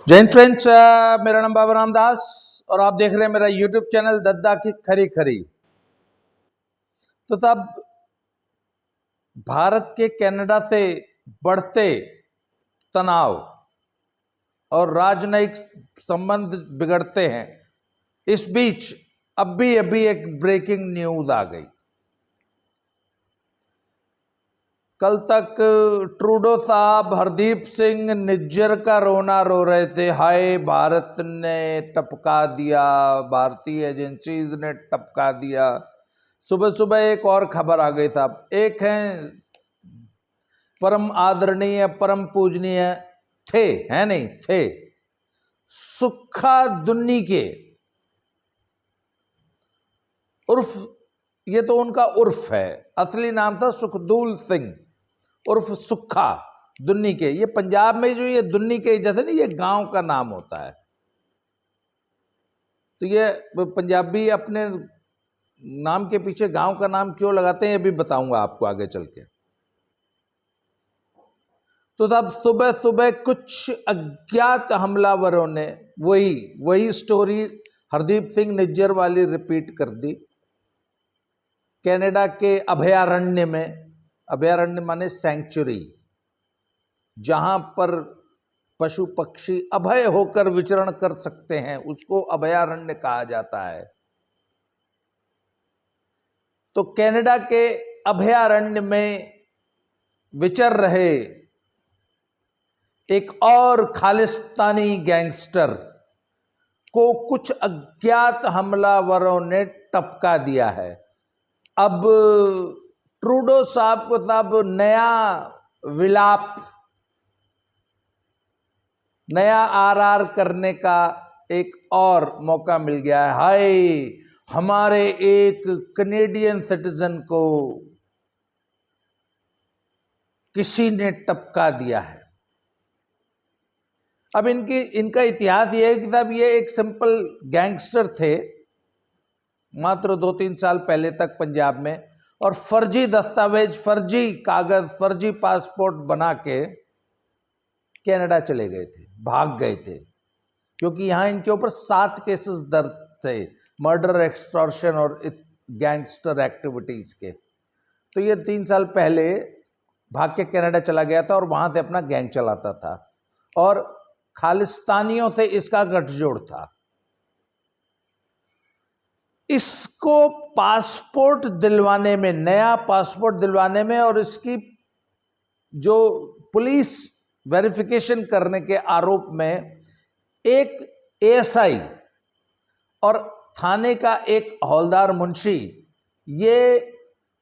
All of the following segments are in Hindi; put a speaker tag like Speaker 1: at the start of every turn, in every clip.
Speaker 1: जय हिंद फ्रेंड्स, मेरा नाम बाबा रामदास और आप देख रहे हैं मेरा यूट्यूब चैनल दद्दा की खरी खरी। तो तब भारत के कनाडा से बढ़ते तनाव और राजनयिक संबंध बिगड़ते हैं। इस बीच अभी एक ब्रेकिंग न्यूज आ गई। कल तक ट्रूडो साहब हरदीप सिंह निज्जर का रोना रो रहे थे, हाय भारत ने टपका दिया, भारतीय एजेंसीज ने टपका दिया। सुबह सुबह एक और खबर आ गई साहब। एक है परम आदरणीय परम पूजनीय थे, है नहीं थे, सुक्खा दुन्नी के उर्फ, ये तो उनका उर्फ है, असली नाम था सुखदूल सिंह उर्फ सुक्खा दुन्नी के। ये पंजाब में जो ये दुन्नी के जैसे नहीं, ये गांव का नाम होता है। तो ये पंजाबी अपने नाम के पीछे गांव का नाम क्यों लगाते हैं, ये भी बताऊंगा आपको आगे चल के। तो तब सुबह सुबह कुछ अज्ञात हमलावरों ने वही स्टोरी हरदीप सिंह निज्जर वाली रिपीट कर दी। कनाडा के अभयारण्य में, अभयारण्य माने सैंक्चुरी, जहां पर पशु पक्षी अभय होकर विचरण कर सकते हैं, उसको अभयारण्य कहा जाता है। तो कनाडा के अभयारण्य में विचर रहे एक और खालिस्तानी गैंगस्टर को कुछ अज्ञात हमलावरों ने टपका दिया है। अब ट्रूडो साहब को साहब नया विलाप, नया आरआर करने का एक और मौका मिल गया है। हाय, हमारे एक कनेडियन सिटीजन को किसी ने टपका दिया है। अब इनका इतिहास ये है कि साहब ये एक सिंपल गैंगस्टर थे मात्र 2-3 साल पहले तक पंजाब में, और फर्जी दस्तावेज, फर्जी कागज, फर्जी पासपोर्ट बना के कनाडा चले गए थे, भाग गए थे, क्योंकि यहां इनके ऊपर 7 केसेस दर्ज थे, मर्डर, एक्सटॉर्शन और गैंगस्टर एक्टिविटीज के। तो ये 3 साल पहले भाग के कनाडा चला गया था और वहां से अपना गैंग चलाता था और खालिस्तानियों से इसका गठजोड़ था। इसको पासपोर्ट दिलवाने में, नया पासपोर्ट दिलवाने में और इसकी जो पुलिस वेरिफिकेशन करने के आरोप में एक एएसआई और थाने का एक हौलदार मुंशी ये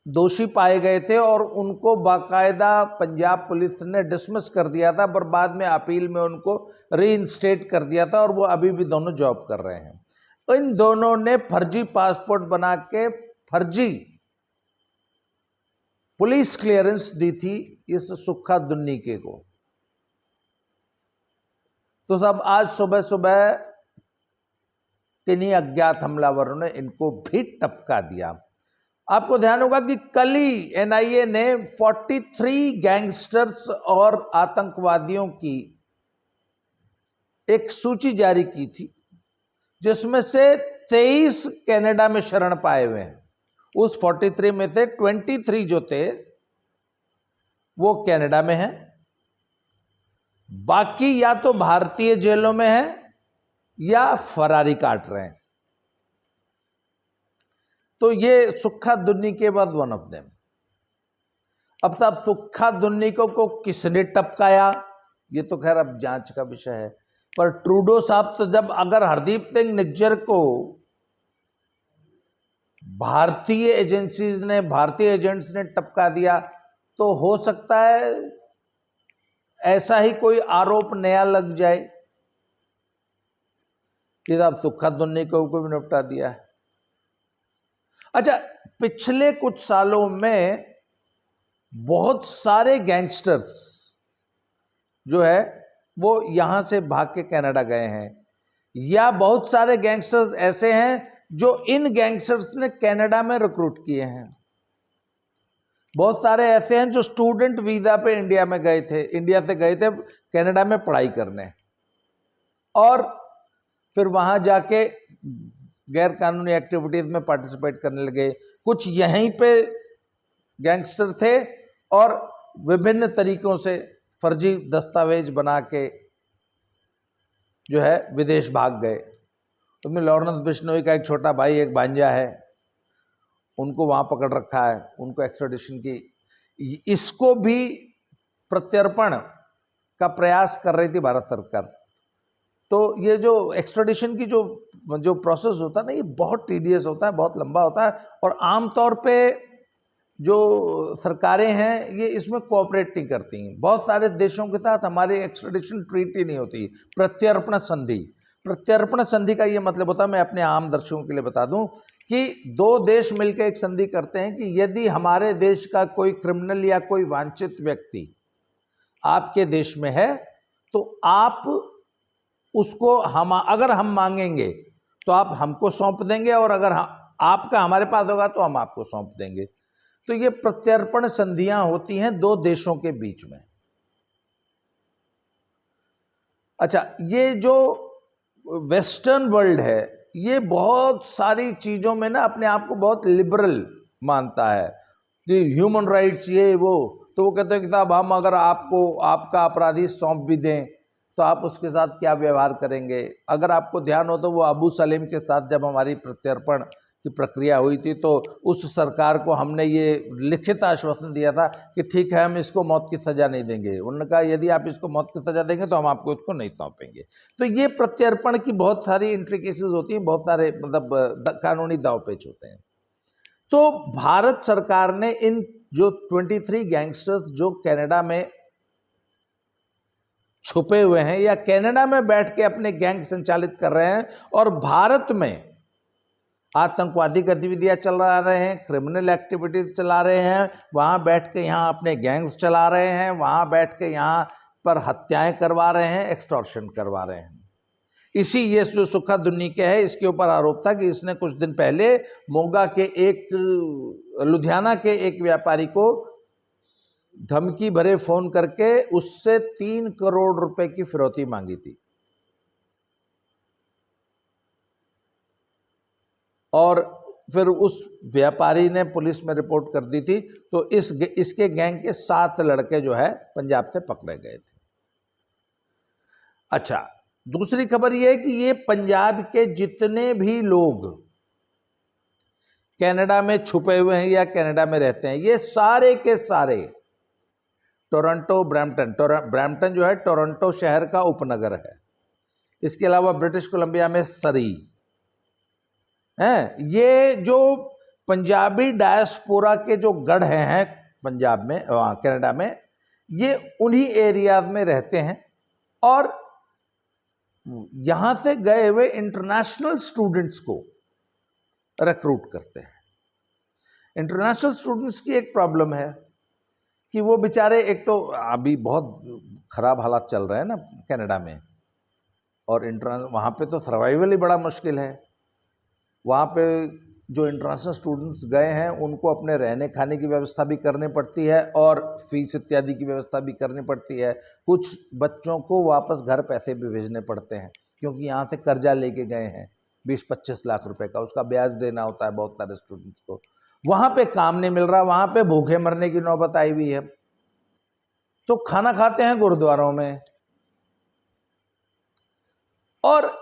Speaker 1: दोषी पाए गए थे और उनको बाकायदा पंजाब पुलिस ने डिसमिस कर दिया था, पर बाद में अपील में उनको रीइंस्टेट कर दिया था और वो अभी भी दोनों जॉब कर रहे हैं। इन दोनों ने फर्जी पासपोर्ट बना के फर्जी पुलिस क्लियरेंस दी थी इस सुक्खा दुन्नी के को। तो सब आज सुबह सुबह किन्हीं अज्ञात हमलावरों ने इनको भी टपका दिया। आपको ध्यान होगा कि कल ही एनआईए ने 43 गैंगस्टर्स और आतंकवादियों की एक सूची जारी की थी, जिसमें से 23 कनाडा में शरण पाए हुए हैं। उस 43 में से 23 जो थे वो कनाडा में हैं, बाकी या तो भारतीय जेलों में हैं या फरारी काट रहे हैं। तो ये सुक्खा दुन्नी के बाद वन ऑफ देम। अब साहब सुक्खा दुन्नी को किसने टपकाया, ये तो खैर अब जांच का विषय है, पर ट्रूडो साहब तो जब अगर हरदीप सिंह निज्जर को भारतीय एजेंसीज ने, भारतीय एजेंट्स ने टपका दिया, तो हो सकता है ऐसा ही कोई आरोप नया लग जाए कि साहब सुक्खा दुन्नी को भी निपटा दिया है। अच्छा, पिछले कुछ सालों में बहुत सारे गैंगस्टर्स जो है वो यहां से भाग के कनाडा गए हैं, या बहुत सारे गैंगस्टर्स ऐसे हैं जो इन गैंगस्टर्स ने कनाडा में रिक्रूट किए हैं। बहुत सारे ऐसे हैं जो स्टूडेंट वीजा पे इंडिया में गए थे, इंडिया से गए थे कनाडा में पढ़ाई करने। और फिर वहां जाके गैर कानूनी एक्टिविटीज में पार्टिसिपेट करने लगे। कुछ यहीं पे गैंगस्टर थे और विभिन्न तरीकों से फर्जी दस्तावेज बना के जो है विदेश भाग गए। उसमें लॉरेंस बिश्नोई का एक छोटा भाई, एक भांजा है, उनको वहां पकड़ रखा है, उनको एक्स्ट्राडिशन की, इसको भी प्रत्यर्पण का प्रयास कर रही थी भारत सरकार। तो ये जो एक्स्ट्राडिशन की जो प्रोसेस होता है ना, ये बहुत टीडियस होता है, बहुत लंबा होता है, और आमतौर पे जो सरकारें हैं ये इसमें कोऑपरेट नहीं करती हैं। बहुत सारे देशों के साथ हमारी एक्स्ट्राडिशन ट्रीटी नहीं होती, प्रत्यर्पण संधि। प्रत्यर्पण संधि का ये मतलब होता है, मैं अपने आम दर्शकों के लिए बता दूं, कि दो देश मिलकर एक संधि करते हैं कि यदि हमारे देश का कोई क्रिमिनल या कोई वांछित व्यक्ति आपके देश में है तो आप उसको अगर हम मांगेंगे तो आप हमको सौंप देंगे, और अगर आपका हमारे पास होगा तो हम आपको सौंप देंगे। तो ये प्रत्यर्पण संधियां होती हैं दो देशों के बीच में। अच्छा, ये जो वेस्टर्न वर्ल्ड है ये बहुत सारी चीजों में ना अपने आप को बहुत लिबरल मानता है कि ह्यूमन राइट्स ये वो। तो वो कहते हैं कि साहब हम अगर आपको आपका अपराधी सौंप भी दें तो आप उसके साथ क्या व्यवहार करेंगे। अगर आपको ध्यान हो तो वो अबू सलीम के साथ जब हमारी प्रत्यर्पण की प्रक्रिया हुई थी तो उस सरकार को हमने ये लिखित आश्वासन दिया था कि ठीक है हम इसको मौत की सजा नहीं देंगे। उन्होंने कहा यदि आप इसको मौत की सजा देंगे तो हम आपको इसको नहीं सौंपेंगे। तो ये प्रत्यर्पण की बहुत सारी इंट्रिकेसीज होती हैं, बहुत सारे मतलब कानूनी दांवपेच होते हैं। तो भारत सरकार ने इन जो 23 गैंगस्टर्स जो कनाडा में छुपे हुए हैं या कनाडा में बैठ के अपने गैंग संचालित कर रहे हैं और भारत में आतंकवादी गतिविधियां चला रहे हैं, क्रिमिनल एक्टिविटीज चला रहे हैं, वहां बैठ के यहां अपने गैंग्स चला रहे हैं, वहां बैठ के यहां पर हत्याएं करवा रहे हैं, एक्सटॉर्शन करवा रहे हैं। इसी ये जो सुखा दुन्नी के है इसके ऊपर आरोप था कि इसने कुछ दिन पहले मोगा के लुधियाना के एक व्यापारी को धमकी भरे फोन करके उससे 3 करोड़ रुपए की फिरौती मांगी थी, और फिर उस व्यापारी ने पुलिस में रिपोर्ट कर दी थी। तो इसके गैंग के 7 लड़के जो है पंजाब से पकड़े गए थे। अच्छा, दूसरी खबर यह है कि ये पंजाब के जितने भी लोग कनाडा में छुपे हुए हैं या कनाडा में रहते हैं, ये सारे के सारे टोरंटो, ब्रैम्पटन जो है टोरंटो शहर का उपनगर है। इसके अलावा ब्रिटिश कोलंबिया में सरी हैं। ये जो पंजाबी डायस्पोरा के जो गढ़ हैं पंजाब में, कनाडा में, ये उन्हीं एरियाज में रहते हैं और यहां से गए हुए इंटरनेशनल स्टूडेंट्स को रिक्रूट करते हैं। इंटरनेशनल स्टूडेंट्स की एक प्रॉब्लम है कि वो बेचारे, एक तो अभी बहुत खराब हालात चल रहे हैं ना कनाडा में, और वहाँ पे तो सर्वाइवल ही बड़ा मुश्किल है। वहाँ पे जो इंटरनेशनल स्टूडेंट्स गए हैं उनको अपने रहने खाने की व्यवस्था भी करनी पड़ती है और फीस इत्यादि की व्यवस्था भी करनी पड़ती है। कुछ बच्चों को वापस घर पैसे भी भेजने पड़ते हैं क्योंकि यहाँ से कर्जा लेके गए हैं 20-25 लाख रुपए का, उसका ब्याज देना होता है बहुत सारे स्टूडेंट्स को। वहाँ पे काम नहीं मिल रहा, वहाँ पे भूखे मरने की नौबत आई हुई है, तो खाना खाते हैं गुरुद्वारों में। और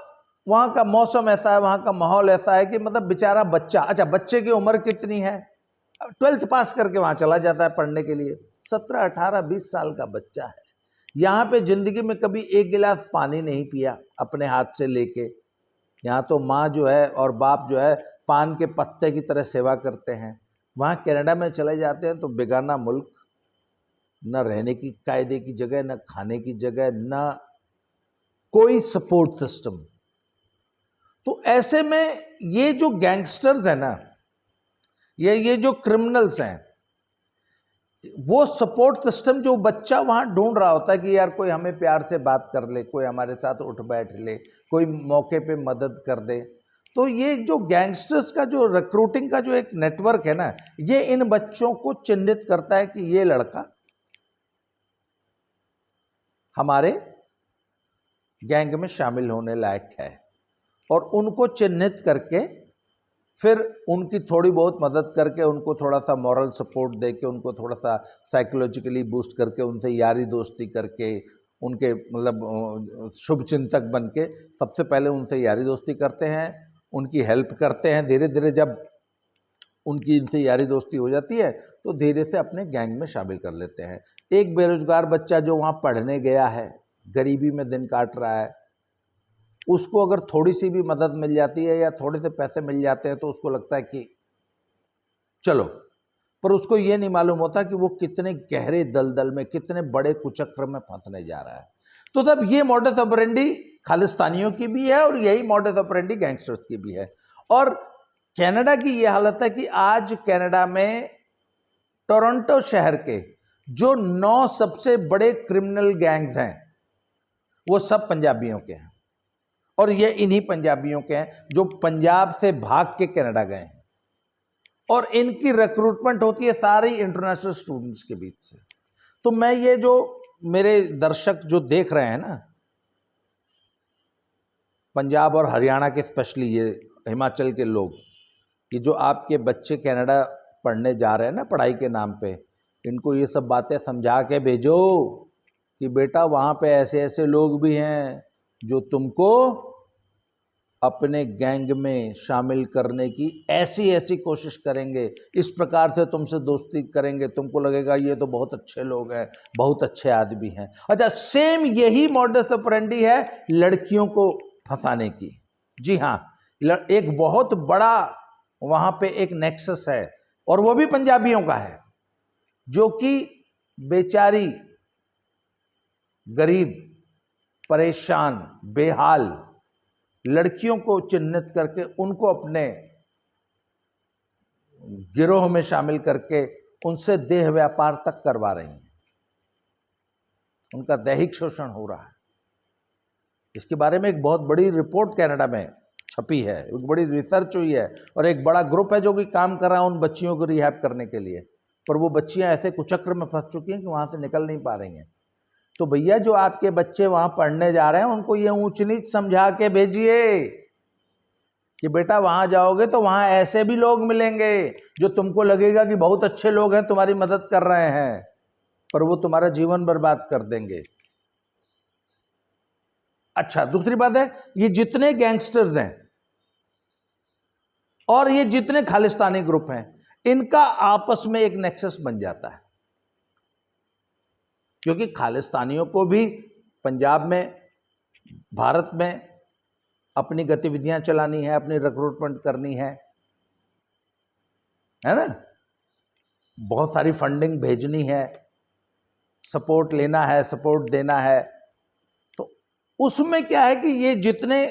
Speaker 1: वहां का मौसम ऐसा है, वहां का माहौल ऐसा है कि मतलब बेचारा बच्चा, अच्छा बच्चे की उम्र कितनी है, 12th पास करके वहां चला जाता है पढ़ने के लिए, 17, 18, 20 साल का बच्चा है। यहाँ पे जिंदगी में कभी एक गिलास पानी नहीं पिया अपने हाथ से लेके। यहाँ तो माँ जो है और बाप जो है पान के पत्ते की तरह सेवा करते हैं। वहाँ कनाडा में चले जाते हैं तो बेगाना मुल्क, न रहने की कायदे की जगह, न खाने की जगह, न कोई सपोर्ट सिस्टम। तो ऐसे में ये जो गैंगस्टर्स है ना, ये जो क्रिमिनल्स हैं, वो सपोर्ट सिस्टम जो बच्चा वहां ढूंढ रहा होता है कि यार कोई हमें प्यार से बात कर ले, कोई हमारे साथ उठ बैठ ले, कोई मौके पे मदद कर दे। तो ये जो गैंगस्टर्स का जो रिक्रूटिंग का जो एक नेटवर्क है ना, ये इन बच्चों को चिन्हित करता है कि ये लड़का हमारे गैंग में शामिल होने लायक है, और उनको चिन्हित करके फिर उनकी थोड़ी बहुत मदद करके, उनको थोड़ा सा मॉरल सपोर्ट दे के, उनको थोड़ा सा साइकोलॉजिकली बूस्ट करके, उनसे यारी दोस्ती करके, उनके मतलब शुभ चिंतक बन के सबसे पहले उनसे यारी दोस्ती करते हैं, उनकी हेल्प करते हैं। धीरे धीरे जब उनकी इनसे यारी दोस्ती हो जाती है तो धीरे से अपने गैंग में शामिल कर लेते हैं। एक बेरोजगार बच्चा जो वहाँ पढ़ने गया है, गरीबी में दिन काट रहा है, उसको अगर थोड़ी सी भी मदद मिल जाती है या थोड़े से पैसे मिल जाते हैं तो उसको लगता है कि चलो, पर उसको ये नहीं मालूम होता कि वो कितने गहरे दलदल में, कितने बड़े कुचक्र में फंसने जा रहा है। तो तब ये मॉडस ऑपरेंडी खालिस्तानियों की भी है और यही मॉडस ऑपरेंडी गैंगस्टर्स की भी है। और कनाडा की ये हालत है कि आज कनाडा में टोरंटो शहर के जो 9 सबसे बड़े क्रिमिनल गैंग्स हैं वो सब पंजाबियों के हैं, और ये इन्हीं पंजाबियों के हैं जो पंजाब से भाग के कनाडा गए हैं, और इनकी रिक्रूटमेंट होती है सारी इंटरनेशनल स्टूडेंट्स के बीच से। तो मैं ये जो मेरे दर्शक जो देख रहे हैं ना, पंजाब और हरियाणा के, स्पेशली ये हिमाचल के लोग, कि जो आपके बच्चे कनाडा पढ़ने जा रहे हैं ना पढ़ाई के नाम पे, इनको ये सब बातें समझा के भेजो कि बेटा वहाँ पे ऐसे ऐसे लोग भी हैं जो तुमको अपने गैंग में शामिल करने की ऐसी ऐसी कोशिश करेंगे, इस प्रकार से तुमसे दोस्ती करेंगे, तुमको लगेगा ये तो बहुत अच्छे लोग हैं, बहुत अच्छे आदमी हैं। अच्छा, सेम यही मॉडस ऑपरेंडी है लड़कियों को फंसाने की। जी हाँ, एक बहुत बड़ा वहाँ पे एक नेक्सस है, और वो भी पंजाबियों का है, जो कि बेचारी गरीब, परेशान, बेहाल लड़कियों को चिन्हित करके उनको अपने गिरोह में शामिल करके उनसे देह व्यापार तक करवा रही हैं। उनका दैहिक शोषण हो रहा है। इसके बारे में एक बहुत बड़ी रिपोर्ट कनाडा में छपी है, एक बड़ी रिसर्च हुई है, और एक बड़ा ग्रुप है जो कि काम कर रहा है उन बच्चियों को रिहैब करने के लिए। पर वो बच्चियां ऐसे कुचक्र में फंस चुकी हैं कि वहां से निकल नहीं पा रही हैं। तो भैया, जो आपके बच्चे वहां पढ़ने जा रहे हैं उनको ये ऊंच नीच समझा के भेजिए कि बेटा वहां जाओगे तो वहां ऐसे भी लोग मिलेंगे जो तुमको लगेगा कि बहुत अच्छे लोग हैं, तुम्हारी मदद कर रहे हैं, पर वो तुम्हारा जीवन बर्बाद कर देंगे। अच्छा, दूसरी बात है, ये जितने गैंगस्टर्स हैं और ये जितने खालिस्तानी ग्रुप हैं, इनका आपस में एक नेक्सस बन जाता है, क्योंकि खालिस्तानियों को भी पंजाब में, भारत में अपनी गतिविधियां चलानी है, अपनी रिक्रूटमेंट करनी है ना, बहुत सारी फंडिंग भेजनी है, सपोर्ट लेना है, सपोर्ट देना है। तो उसमें क्या है कि ये जितने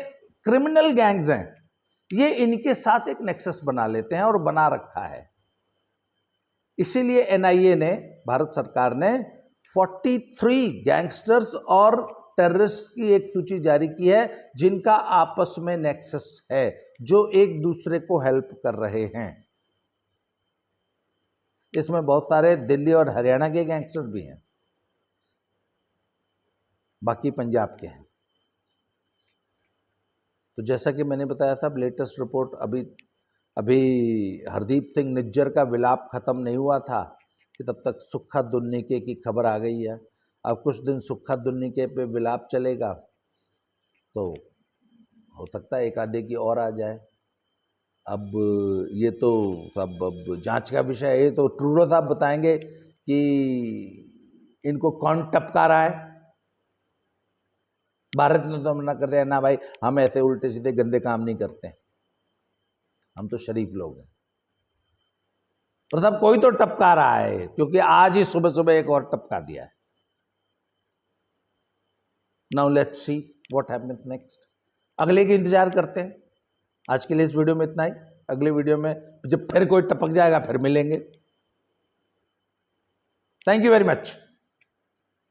Speaker 1: क्रिमिनल गैंग्स हैं, ये इनके साथ एक नेक्सस बना लेते हैं और बना रखा है। इसीलिए एनआईए ने, भारत सरकार ने 43 गैंगस्टर्स और टेररिस्ट की एक सूची जारी की है जिनका आपस में नेक्सस है, जो एक दूसरे को हेल्प कर रहे हैं। इसमें बहुत सारे दिल्ली और हरियाणा के गैंगस्टर भी हैं, बाकी पंजाब के हैं। तो जैसा कि मैंने बताया था, लेटेस्ट रिपोर्ट अभी हरदीप सिंह निज्जर का विलाप खत्म नहीं हुआ था कि तब तक सुक्खा दुन्निके की खबर आ गई है। अब कुछ दिन सुक्खा दुन्निके पे विलाप चलेगा, तो हो सकता है एक आधे की और आ जाए। अब ये तो सब अब जांच का विषय है, ये तो ट्रूडो साहब बताएंगे कि इनको कौन टपका रहा है। भारत ने तो मना कर दिया, ना भाई हम ऐसे उल्टे सीधे गंदे काम नहीं करते, हम तो शरीफ लोग हैं। पर सब कोई तो टपका रहा है, क्योंकि आज ही सुबह सुबह एक और टपका दिया है। Now let's see what happens next. अगले की इंतजार करते हैं। आज के लिए इस वीडियो में इतना ही। अगले वीडियो में जब फिर कोई टपक जाएगा फिर मिलेंगे। Thank you very much.